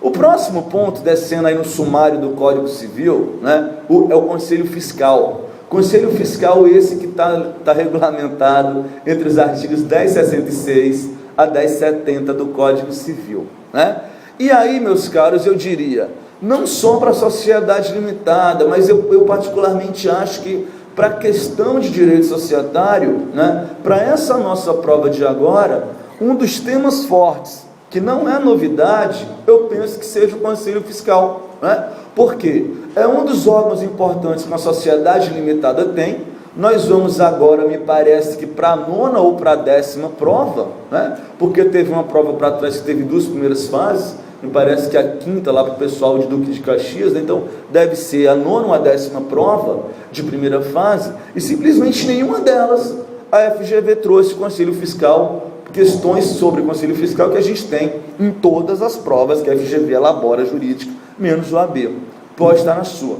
O próximo ponto, descendo aí no sumário do Código Civil, né, é o Conselho Fiscal. Conselho Fiscal esse que está regulamentado entre os artigos 1066 a 1070 do Código Civil, né? E aí, meus caros, eu diria, não só para a sociedade limitada, mas eu particularmente acho que para a questão de direito societário, né, para essa nossa prova de agora, um dos temas fortes, que não é novidade, eu penso que seja o Conselho Fiscal, né? Porque é um dos órgãos importantes que a sociedade limitada tem. Nós vamos agora, me parece que para a 9ª ou para a 10ª prova, né? Porque teve uma prova para trás que teve 2 primeiras fases, me parece que a 5ª lá para o pessoal de Duque de Caxias, né? Então deve ser a 9ª ou a 10ª prova de primeira fase, e simplesmente nenhuma delas a FGV trouxe Conselho Fiscal, questões sobre o Conselho Fiscal que a gente tem em todas as provas que a FGV elabora jurídica, menos o AB, pode estar na sua,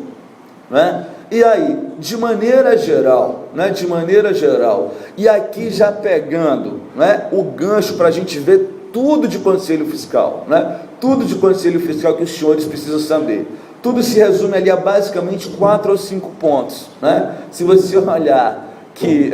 né? E aí, de maneira geral, e aqui já pegando, né, o gancho para a gente ver tudo de Conselho Fiscal, né, tudo de Conselho Fiscal que os senhores precisam saber, tudo se resume ali a basicamente 4 ou 5 pontos, né? Se você olhar que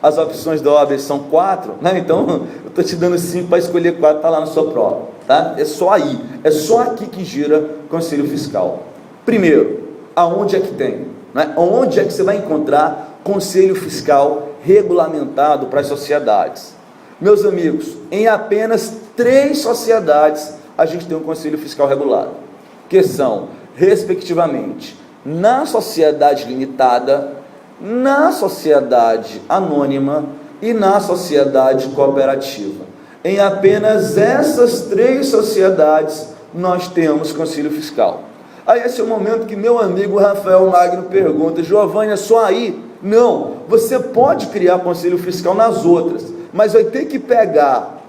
as opções da OAB são 4, né? Então eu estou te dando 5 para escolher 4, está lá na sua prova, tá? É só aí, é só aqui que gira Conselho Fiscal. Primeiro, aonde é que tem, né? Onde é que você vai encontrar Conselho Fiscal regulamentado para as sociedades? Meus amigos, em apenas 3 sociedades a gente tem um Conselho Fiscal regulado, que são, respectivamente, na sociedade limitada, na sociedade anônima e na sociedade cooperativa. Em apenas essas 3 sociedades nós temos Conselho Fiscal. Aí esse é o momento que meu amigo Rafael Magno pergunta: Giovanni, é só aí? Não, você pode criar Conselho Fiscal nas outras, mas vai ter que pegar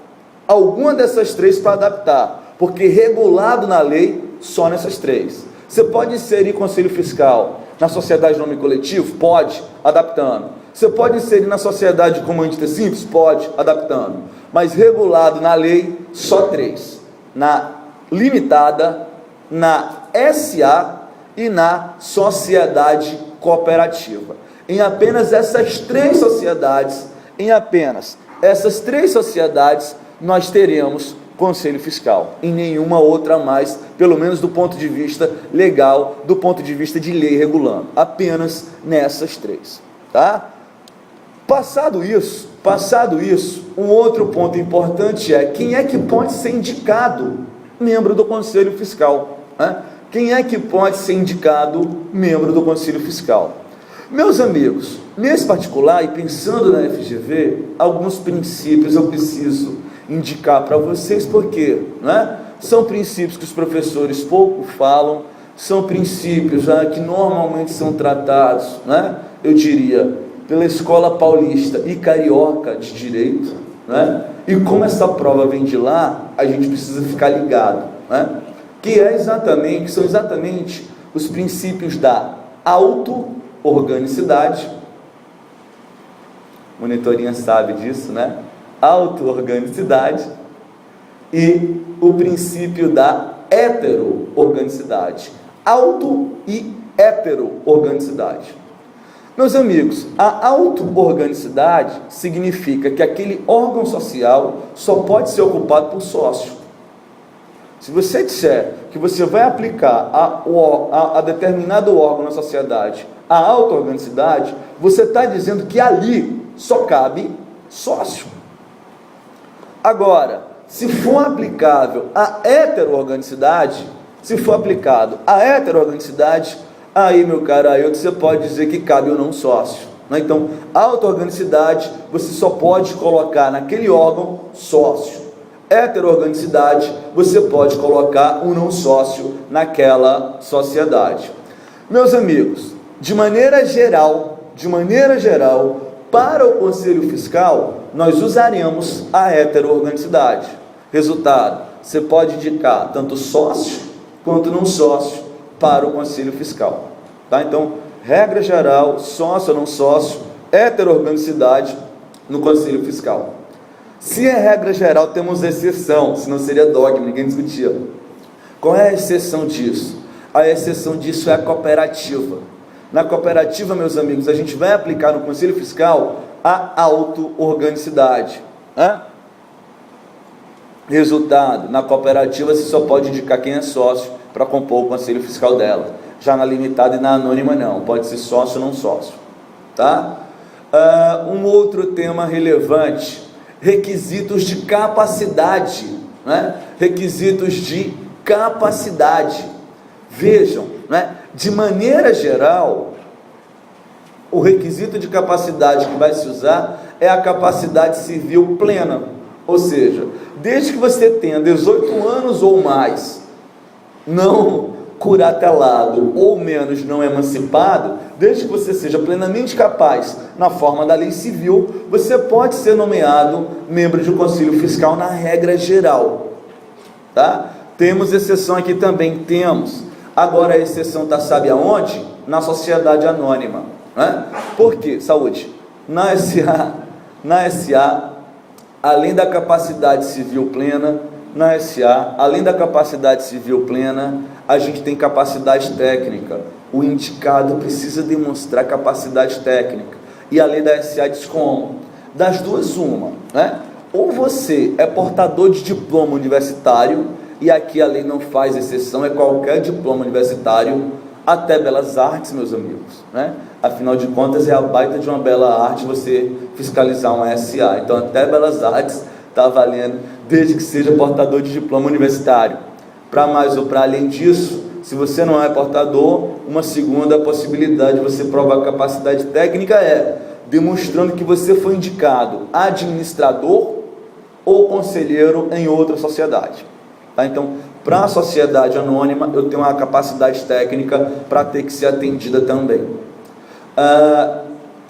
alguma dessas 3 para adaptar, porque regulado na lei só nessas 3. Você pode inserir Conselho Fiscal na sociedade de nome coletivo? Pode, adaptando. Você pode inserir na sociedade de comandante simples? Pode, adaptando. Mas regulado na lei, só 3. Na limitada, na SA e na sociedade cooperativa. Em apenas essas 3 sociedades, nós teremos Conselho Fiscal, em nenhuma outra mais, pelo menos do ponto de vista legal, do ponto de vista de lei regulando, apenas nessas 3, tá? Passado isso, um outro ponto importante é quem é que pode ser indicado membro do Conselho Fiscal, né? Quem é que pode ser indicado membro do Conselho Fiscal? Meus amigos, nesse particular, e pensando na FGV, alguns princípios eu preciso indicar para vocês, porque, né, são princípios que os professores pouco falam, são princípios, né, que normalmente são tratados, né, eu diria, pela escola paulista e carioca de direito, né, e como essa prova vem de lá, a gente precisa ficar ligado, né, são exatamente os princípios da auto-organicidade, monitorinha sabe disso, né? Auto-organicidade, e o princípio da hetero-organicidade, auto e hetero-organicidade. Meus amigos, a auto-organicidade significa que aquele órgão social só pode ser ocupado por sócio. Se você disser que você vai aplicar a determinado órgão na sociedade a auto-organicidade, você está dizendo que ali só cabe sócio. Agora, se for aplicável a hetero-organicidade, aí, meu caro Ailton, você pode dizer que cabe ou não sócio, né? Então, auto-organicidade, você só pode colocar naquele órgão sócio. Hetero-organicidade, você pode colocar um não sócio naquela sociedade. Meus amigos, de maneira geral, para o Conselho Fiscal, nós usaremos a hetero-organicidade. Resultado, você pode indicar tanto sócio quanto não sócio para o Conselho Fiscal, tá? Então, regra geral, sócio ou não sócio, hetero-organicidade no Conselho Fiscal. Se é regra geral, temos exceção, senão seria dogma, ninguém discutia. Qual é a exceção disso? A exceção disso é a cooperativa. Na cooperativa, meus amigos, a gente vai aplicar no Conselho Fiscal a auto-organicidade. Resultado, na cooperativa você só pode indicar quem é sócio para compor o Conselho Fiscal dela. Já na limitada e na anônima não, pode ser sócio ou não sócio. Tá? Um outro tema relevante, requisitos de capacidade. Requisitos de capacidade. Vejam, de maneira geral, o requisito de capacidade que vai se usar é a capacidade civil plena, ou seja, desde que você tenha 18 anos ou mais, não curatelado ou menos não emancipado, desde que você seja plenamente capaz na forma da lei civil, você pode ser nomeado membro de um conselho fiscal na regra geral, tá? Temos exceção aqui também, agora a exceção está, sabe aonde? Na sociedade anônima, Por quê? Saúde. Na SA, além da capacidade civil plena, a gente tem capacidade técnica. O indicado precisa demonstrar capacidade técnica. E a lei da SA diz como? Das duas, uma, Ou você é portador de diploma universitário, e aqui a lei não faz exceção, é qualquer diploma universitário, até belas artes, meus amigos, Afinal de contas, é a baita de uma bela arte você fiscalizar uma SA. Então, até belas artes está valendo, desde que seja portador de diploma universitário. Para mais ou para além disso, se você não é portador, uma segunda possibilidade de você provar capacidade técnica é demonstrando que você foi indicado administrador ou conselheiro em outra sociedade. Tá? Então, para a sociedade anônima, eu tenho uma capacidade técnica para ter que ser atendida também.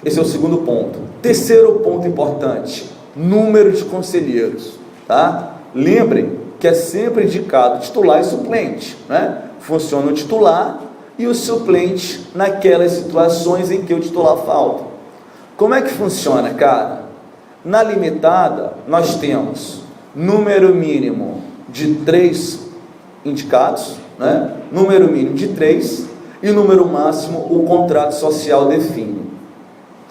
Esse é o segundo ponto. Terceiro ponto importante, número de conselheiros. Tá? Lembrem que é sempre indicado titular e suplente. Funciona o titular e o suplente naquelas situações em que o titular falta. Como é que funciona, cara? Na limitada, nós temos número mínimo de 3 indicados, número mínimo de 3 e número máximo o contrato social define.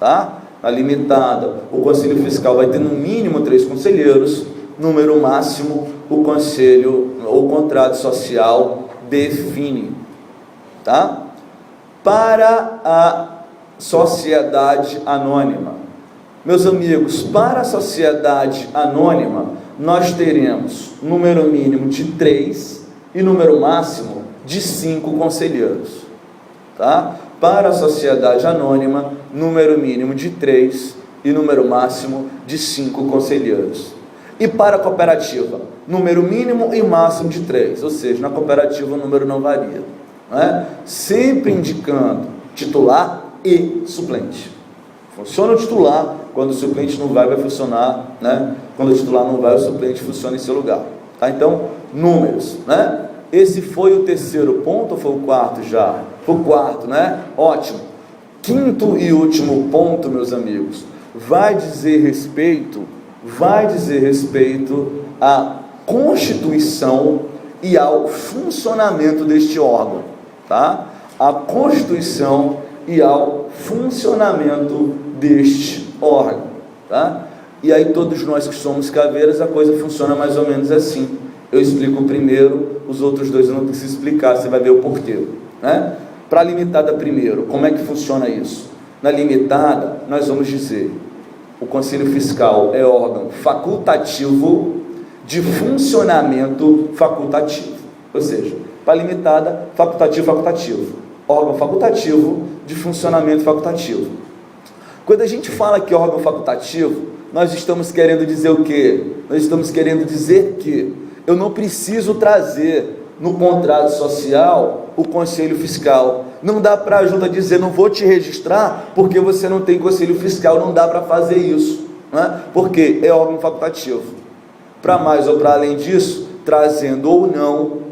Tá? Na limitada, o Conselho Fiscal vai ter no mínimo 3 conselheiros, número máximo o contrato social define. Tá? Para a sociedade anônima, meus amigos, para a sociedade anônima, nós teremos número mínimo de 3 e número máximo de 5 conselheiros. Tá? Para a sociedade anônima, número mínimo de 3 e número máximo de 5 conselheiros. E para a cooperativa, número mínimo e máximo de 3, ou seja, na cooperativa o número não varia. Sempre indicando titular e suplente. Funciona o titular, quando o suplente não vai funcionar, Quando o titular não vai, o suplente funciona em seu lugar. Tá? Então, números, Esse foi o terceiro ponto ou foi o quarto já? Foi o quarto, Ótimo. Quinto e último ponto, meus amigos, vai dizer respeito à Constituição e ao funcionamento deste órgão, tá? A Constituição e ao funcionamento deste órgão, tá? E aí todos nós que somos caveiras, a coisa funciona mais ou menos assim. Eu explico primeiro, os outros dois eu não preciso explicar, você vai ver o porquê, Para a limitada primeiro, como é que funciona isso? Na limitada, nós vamos dizer, o Conselho Fiscal é órgão facultativo de funcionamento facultativo. Ou seja, para a limitada, facultativo. Órgão facultativo de funcionamento facultativo. Quando a gente fala que órgão facultativo, nós estamos querendo dizer o quê? Nós estamos querendo dizer que eu não preciso trazer no contrato social o Conselho Fiscal. Não dá para a junta dizer, não vou te registrar porque você não tem Conselho Fiscal, não dá para fazer isso, porque é órgão facultativo. Para mais ou para além disso, trazendo ou não,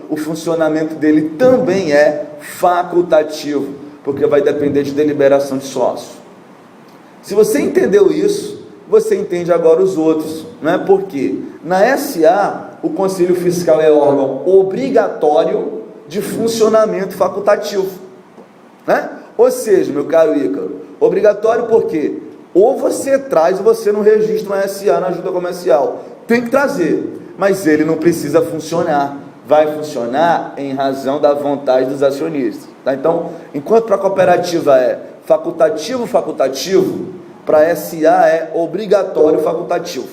o funcionamento dele também é facultativo, porque vai depender de deliberação de sócio. Se você entendeu isso, você entende agora os outros, Porque na SA, o Conselho Fiscal é órgão obrigatório de funcionamento facultativo, né? Ou seja, meu caro Ícaro, obrigatório porque ou você traz ou você não registra uma SA na junta comercial, tem que trazer, mas ele não precisa funcionar, vai funcionar em razão da vontade dos acionistas, tá? Então, enquanto para a cooperativa é facultativo, para SA é obrigatório facultativo,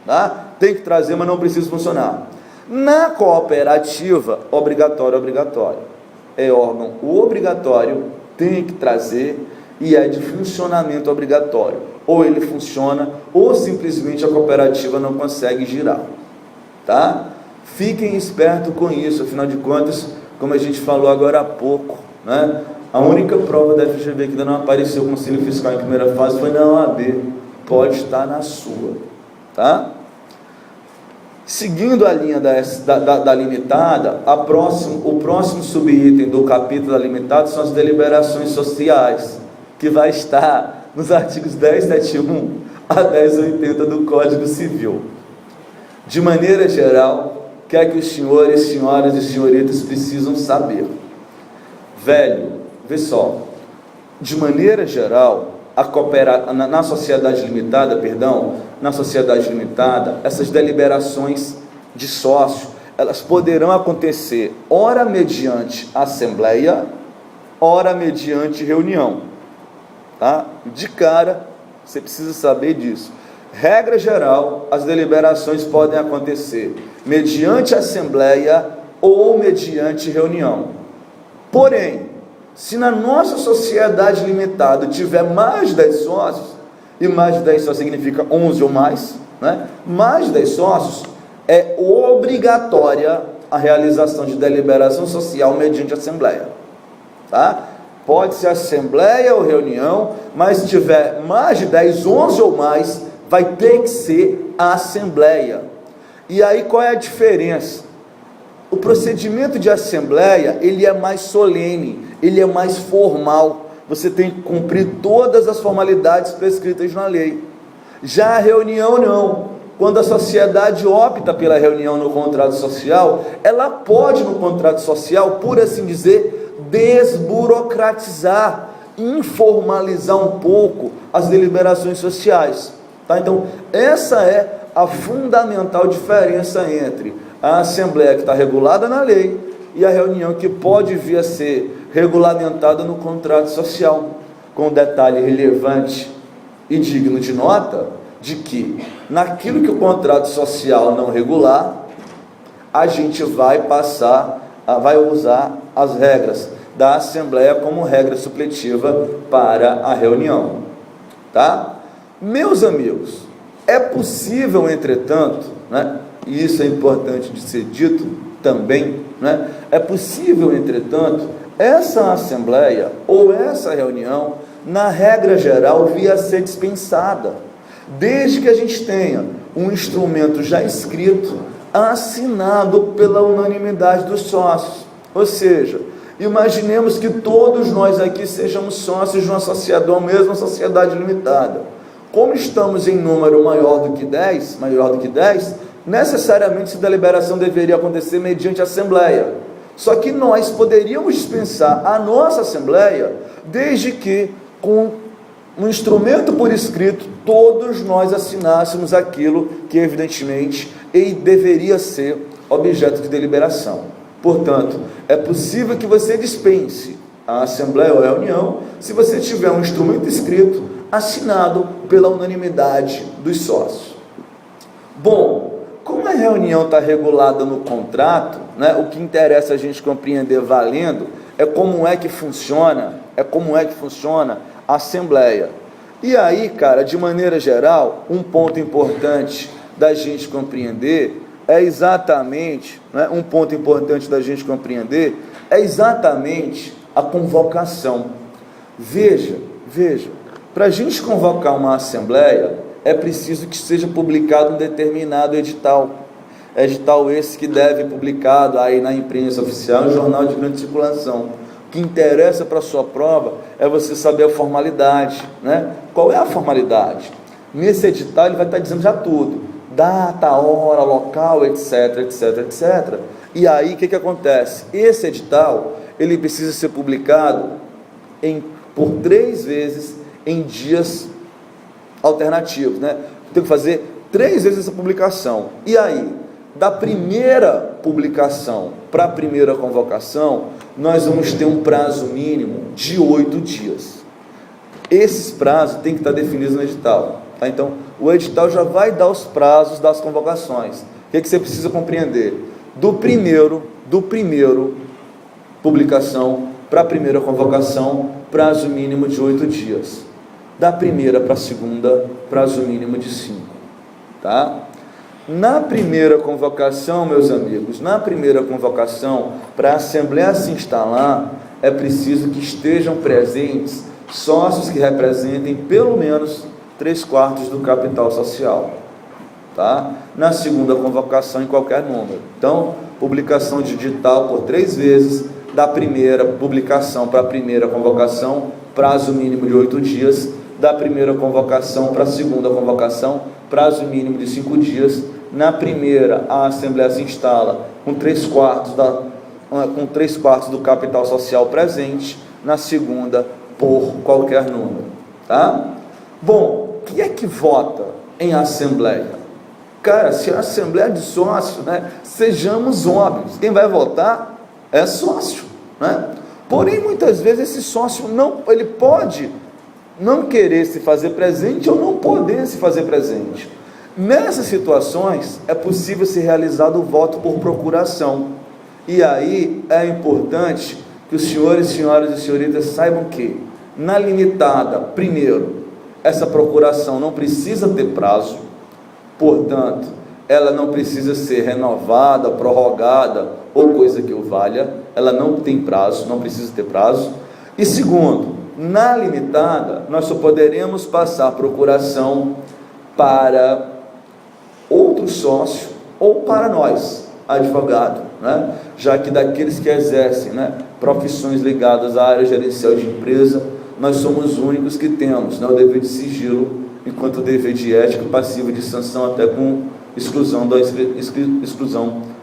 tá? Tem que trazer, mas não precisa funcionar. Na cooperativa, obrigatório, é órgão obrigatório, tem que trazer e é de funcionamento obrigatório. Ou ele funciona, ou simplesmente a cooperativa não consegue girar, tá? Fiquem espertos com isso, afinal de contas, como a gente falou agora há pouco, né? A única prova da FGV que ainda não apareceu o Conselho Fiscal em primeira fase foi na OAB, pode estar na sua, tá? Seguindo a linha da limitada, o próximo subitem do capítulo da limitada são as deliberações sociais, que vai estar nos artigos 1071 a 1080 do Código Civil. De maneira geral, o que é que os senhores, senhoras e senhoritas precisam saber? Velho, vê só, de maneira geral, na sociedade limitada, essas deliberações de sócio, elas poderão acontecer ora mediante assembleia, ora mediante reunião, tá? De cara, você precisa saber disso. Regra geral, as deliberações podem acontecer mediante assembleia ou mediante reunião. Porém, se na nossa sociedade limitada tiver mais de 10 sócios, e mais de 10 sócios significa 11 ou mais, né? Mais de 10 sócios, é obrigatória a realização de deliberação social mediante assembleia, tá? Pode ser assembleia ou reunião, mas se tiver mais de 10, 11 ou mais, vai ter que ser a assembleia. E aí qual é a diferença? O procedimento de assembleia, ele é mais solene, ele é mais formal, você tem que cumprir todas as formalidades prescritas na lei. Já a reunião não, quando a sociedade opta pela reunião no contrato social, ela pode no contrato social, por assim dizer, desburocratizar, informalizar um pouco as deliberações sociais, tá? Então, essa é a fundamental diferença entre a assembleia que está regulada na lei e a reunião que pode vir a ser regulamentada no contrato social, com detalhe relevante e digno de nota, de que naquilo que o contrato social não regular, a gente vai usar as regras da assembleia como regra supletiva para a reunião, tá? Meus amigos, é possível, entretanto, né, e isso é importante de ser dito também, né, é possível, entretanto, essa assembleia ou essa reunião, na regra geral, vir a ser dispensada, desde que a gente tenha um instrumento já escrito, assinado pela unanimidade dos sócios. Ou seja, imaginemos que todos nós aqui sejamos sócios de uma mesma sociedade limitada. Como estamos em número maior do que 10, necessariamente essa deliberação deveria acontecer mediante assembleia. Só que nós poderíamos dispensar a nossa assembleia, desde que, com um instrumento por escrito, todos nós assinássemos aquilo que, evidentemente, deveria ser objeto de deliberação. Portanto, é possível que você dispense a assembleia ou a reunião, se você tiver um instrumento escrito, assinado pela unanimidade dos sócios. Bom, como a reunião está regulada no contrato, né, o que interessa a gente compreender valendo é como é que funciona a assembleia. E aí, cara, de maneira geral, um ponto importante da gente compreender é exatamente a convocação. Veja, para a gente convocar uma assembleia, é preciso que seja publicado um determinado edital esse que deve publicado aí na imprensa oficial, no jornal de grande circulação. O que interessa para a sua prova é você saber a formalidade, né? Qual é a formalidade? Nesse edital ele vai estar dizendo já tudo, data, hora, local, etc, etc, etc. E aí, o que acontece? Esse edital, ele precisa ser publicado por 3 vezes em dias alternativos, né? Tem que fazer 3 vezes essa publicação. E aí, da primeira publicação para a primeira convocação, nós vamos ter um prazo mínimo de 8 dias. Esses prazos têm que estar definidos no edital. Tá? Então, o edital já vai dar os prazos das convocações. O que você precisa compreender? Do primeiro publicação para a primeira convocação, prazo mínimo de 8 dias. Da primeira para a segunda, prazo mínimo de 5. Tá? Na primeira convocação, meus amigos, para a Assembleia se instalar, é preciso que estejam presentes sócios que representem pelo menos 3/4 do capital social. Tá? Na segunda convocação, em qualquer número. Então, publicação digital por 3 vezes, da primeira publicação para a primeira convocação, prazo mínimo de 8 dias, da primeira convocação para a segunda convocação, prazo mínimo de 5 dias. Na primeira, a Assembleia se instala com 3/4 do capital social presente, na segunda, por qualquer número. Tá? Bom, quem é que vota em Assembleia? Cara, se é Assembleia de sócios, né, sejamos óbvios, quem vai votar é sócio, né? Porém, muitas vezes esse sócio ele pode não querer se fazer presente ou não poder se fazer presente. Nessas situações, é possível ser realizado o voto por procuração. E aí, é importante que os senhores, senhoras e senhoritas saibam que, na limitada, primeiro, essa procuração não precisa ter prazo, portanto, ela não precisa ser renovada, prorrogada, ou coisa que o valha, ela não tem prazo, não precisa ter prazo. E segundo, na limitada, nós só poderemos passar a procuração para outro sócio ou para nós, advogado, né? Já que daqueles que exercem, né, profissões ligadas à área gerencial de empresa, nós somos os únicos que temos, né, o dever de sigilo, enquanto o dever de ética passivo de sanção até com exclusão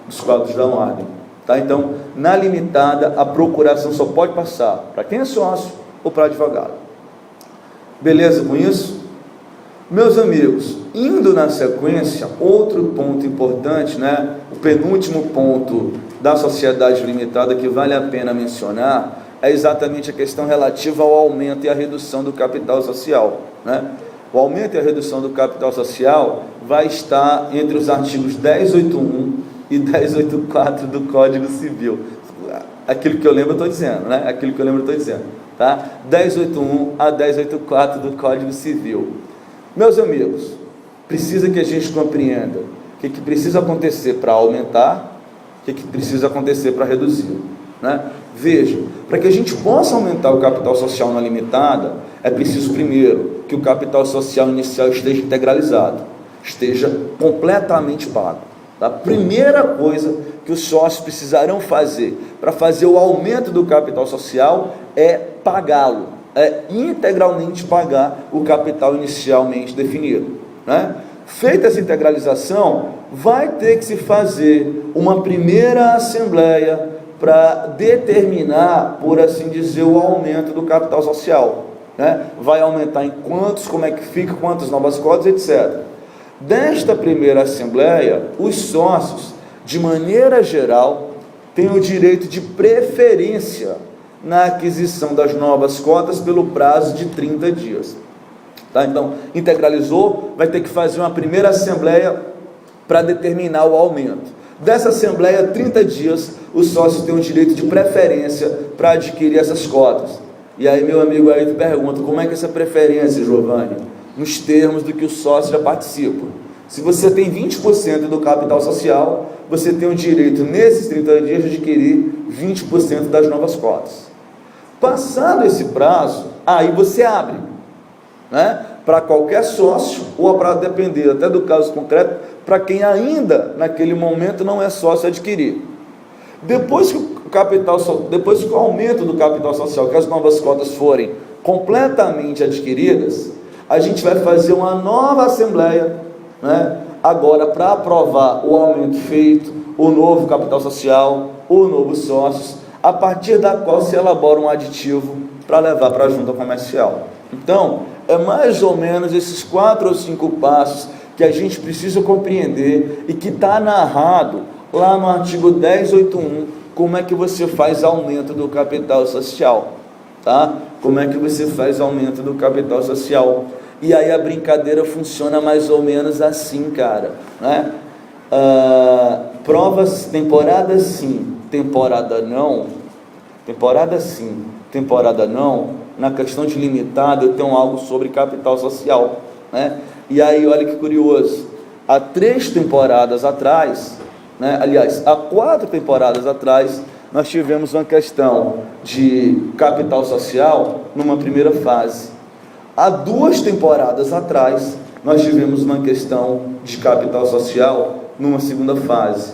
dos quadros da ordem. Tá? Então, na limitada, a procuração só pode passar para quem é sócio ou para advogado. Beleza com isso? Meus amigos, indo na sequência, outro ponto importante, né, o penúltimo ponto da sociedade limitada que vale a pena mencionar, é exatamente a questão relativa ao aumento e à redução do capital social, né? O aumento e a redução do capital social vai estar entre os artigos 1081 e 1084 do Código Civil. Aquilo que eu lembro eu estou dizendo, né? Aquilo que eu lembro eu estou dizendo, tá? 1081 a 1084 do Código Civil. Meus amigos, precisa que a gente compreenda o que precisa acontecer para aumentar, o que precisa acontecer para reduzir, né? Veja, para que a gente possa aumentar o capital social na limitada, é preciso primeiro que o capital social inicial esteja integralizado, esteja completamente pago. A primeira coisa que os sócios precisarão fazer para fazer o aumento do capital social é pagá-lo, é integralmente pagar o capital inicialmente definido, né? Feita essa integralização, vai ter que se fazer uma primeira assembleia para determinar, por assim dizer, o aumento do capital social, né? Vai aumentar em quantos, como é que fica, quantas novas cotas, etc. Desta primeira assembleia, os sócios, de maneira geral, têm o direito de preferência na aquisição das novas cotas pelo prazo de 30 dias. Tá? Então, integralizou, vai ter que fazer uma primeira assembleia para determinar o aumento. Dessa assembleia, 30 dias, os sócios têm o direito de preferência para adquirir essas cotas. E aí, meu amigo, aí tu pergunta, como é que é essa preferência, Giovanni? Nos termos do que os sócios já participam. Se você tem 20% do capital social, você tem o direito, nesses 30 dias, de adquirir 20% das novas cotas. Passado esse prazo, aí você abre, né, para qualquer sócio, ou para depender até do caso concreto, para quem ainda, naquele momento, não é sócio adquirir. Depois que o aumento do capital social, que as novas cotas forem completamente adquiridas, a gente vai fazer uma nova assembleia, né, Agora, para aprovar o aumento feito, o novo capital social, o novo sócios, a partir da qual se elabora um aditivo para levar para a junta comercial. Então, é mais ou menos esses 4 ou 5 passos que a gente precisa compreender e que está narrado lá no artigo 1081, como é que você faz aumento do capital social, tá? Como é que você faz aumento do capital social? E aí a brincadeira funciona mais ou menos assim, cara, né? Provas, temporada sim, temporada não, temporada sim, temporada não. Na questão de limitado, eu tenho algo sobre capital social, né? E aí, olha que curioso, há 3 temporadas atrás, né? Aliás, há 4 temporadas atrás, nós tivemos uma questão de capital social numa primeira fase. Há 2 temporadas atrás, nós tivemos uma questão de capital social numa segunda fase.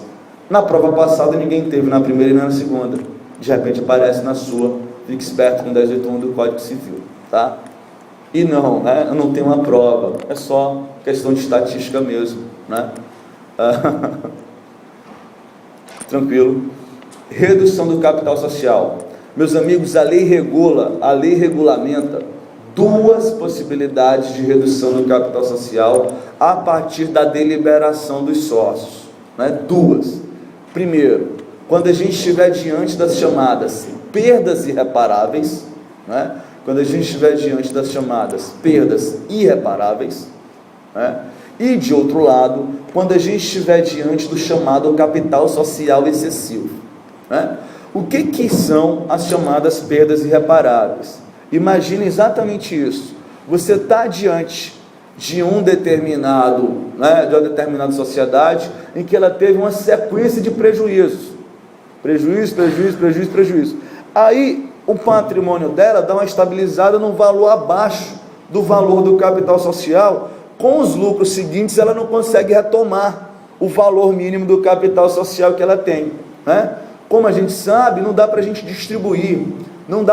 Na prova passada, ninguém teve na primeira e na segunda. De repente aparece na sua. Fique esperto com 1081 do Código Civil, tá? E não, né? Eu não tenho uma prova. É só questão de estatística mesmo, né? Tranquilo. Redução do capital social. Meus amigos, a lei regulamenta 2 possibilidades de redução do capital social a partir da deliberação dos sócios, né? 2. Primeiro, quando a gente estiver diante das chamadas perdas irreparáveis, né? Quando a gente estiver diante das chamadas perdas irreparáveis, né? E de outro lado, quando a gente estiver diante do chamado capital social excessivo, né? O que são as chamadas perdas irreparáveis? Imagine exatamente isso. Você está diante de um determinado, né, de uma determinada sociedade em que ela teve uma sequência de prejuízos. Prejuízo. Aí o patrimônio dela dá uma estabilizada num valor abaixo do valor do capital social. Com os lucros seguintes, ela não consegue retomar o valor mínimo do capital social que ela tem, né? Como a gente sabe, não dá para a gente distribuir, não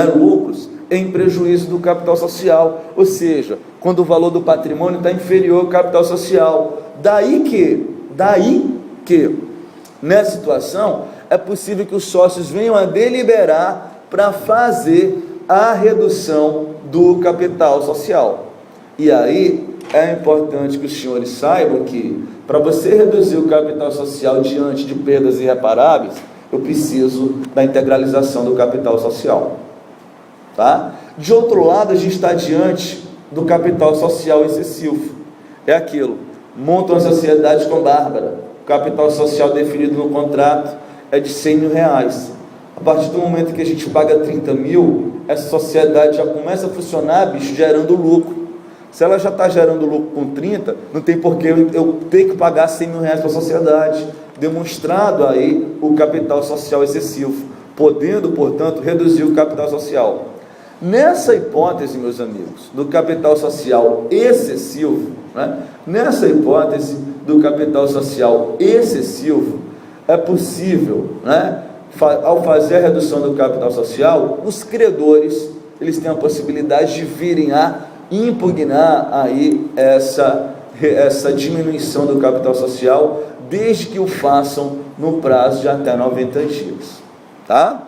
é, lucros em prejuízo do capital social, ou seja, quando o valor do patrimônio está inferior ao capital social. Daí que, nessa situação, é possível que os sócios venham a deliberar para fazer a redução do capital social. E aí, é importante que os senhores saibam que, para você reduzir o capital social diante de perdas irreparáveis, eu preciso da integralização do capital social, tá? De outro lado, a gente está diante do capital social excessivo. É aquilo, monta uma sociedade com Bárbara, o capital social definido no contrato é de 100 mil reais. A partir do momento que a gente paga 30 mil, essa sociedade já começa a funcionar, bicho, gerando lucro. Se ela já está gerando lucro com 30, não tem por que eu ter que pagar 100 mil reais para a sociedade. Demonstrado aí o capital social excessivo, podendo, portanto, reduzir o capital social. Nessa hipótese, meus amigos, do capital social excessivo, né? Nessa hipótese do capital social excessivo, é possível, né, ao fazer a redução do capital social, os credores, eles têm a possibilidade de virem a impugnar aí essa diminuição do capital social, desde que o façam no prazo de até 90 dias, tá?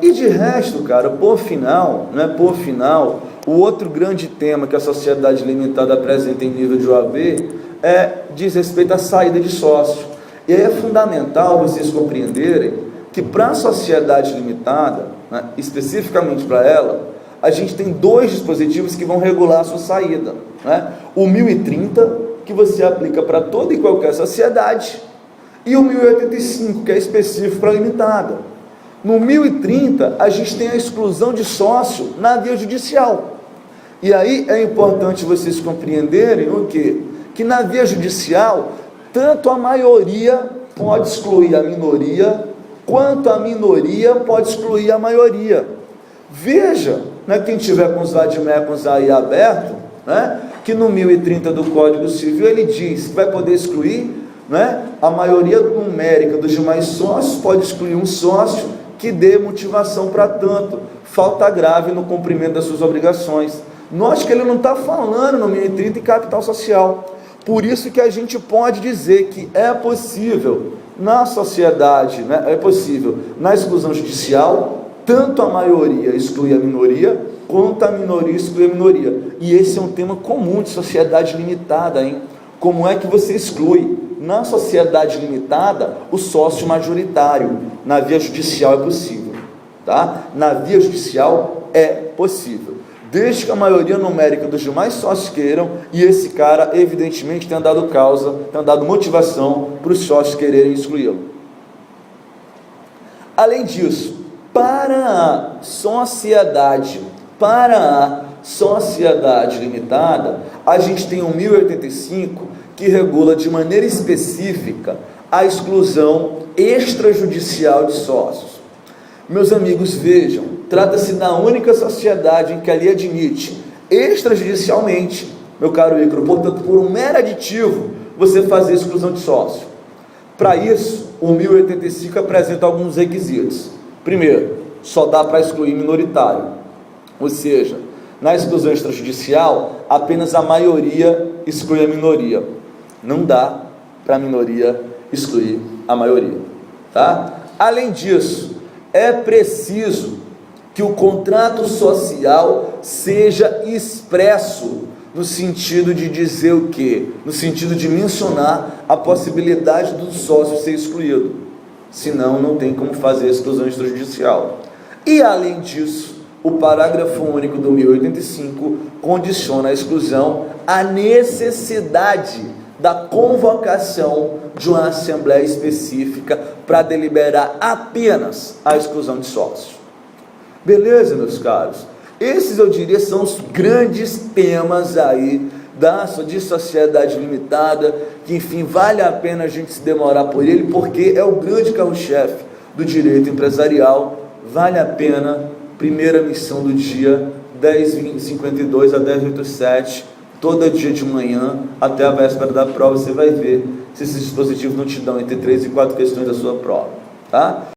E de resto, cara, por final, o outro grande tema que a sociedade limitada apresenta em nível de OAB diz respeito à saída de sócio. E aí é fundamental vocês compreenderem que para a sociedade limitada, né, especificamente para ela, a gente tem 2 dispositivos que vão regular a sua saída, né? O 1030, que você aplica para toda e qualquer sociedade, e o 1085, que é específico para a limitada. No 1030, a gente tem a exclusão de sócio na via judicial. E aí é importante vocês compreenderem o quê? Que na via judicial, tanto a maioria pode excluir a minoria, quanto a minoria pode excluir a maioria. Veja, né, quem tiver com os vademecums aí aberto, né, que no 1030 do Código Civil ele diz que vai poder excluir, né, a maioria numérica dos demais sócios, pode excluir um sócio que dê motivação para tanto, falta grave no cumprimento das suas obrigações. Note que ele não está falando no 1030 e capital social. Por isso que a gente pode dizer que é possível na sociedade, né, é possível na exclusão judicial, tanto a maioria exclui a minoria, quanto a minoria exclui a minoria. E esse é um tema comum de sociedade limitada, hein? Como é que você exclui? Na sociedade limitada, o sócio majoritário. Na via judicial é possível, tá? Na via judicial é possível, desde que a maioria numérica dos demais sócios queiram, e esse cara, evidentemente, tenha dado causa, tenha dado motivação para os sócios quererem excluí-lo. Além disso, para a sociedade limitada, a gente tem o 1085, que regula de maneira específica a exclusão extrajudicial de sócios. Meus amigos, vejam, trata-se da única sociedade em que a lei admite extrajudicialmente, meu caro Ícaro, portanto, por um mero aditivo, você fazer exclusão de sócio. Para isso, o 1085 apresenta alguns requisitos. Primeiro, só dá para excluir minoritário, ou seja, na exclusão extrajudicial, apenas a maioria exclui a minoria. Não dá para a minoria excluir a maioria, tá? Além disso, é preciso que o contrato social seja expresso, no sentido de dizer o quê? No sentido de mencionar a possibilidade do sócio ser excluído, senão não tem como fazer a exclusão extrajudicial. E além disso, o parágrafo único do 1085 condiciona a exclusão à necessidade da convocação de uma assembleia específica para deliberar apenas a exclusão de sócios. Beleza, meus caros? Esses, eu diria, são os grandes temas aí de sociedade limitada, que, enfim, vale a pena a gente se demorar por ele, porque é o grande carro-chefe do direito empresarial. Vale a pena, primeira missão do dia, 10h52 a 10h87, todo dia de manhã, até a véspera da prova, você vai ver se esses dispositivos não te dão entre 3 e 4 questões da sua prova, tá?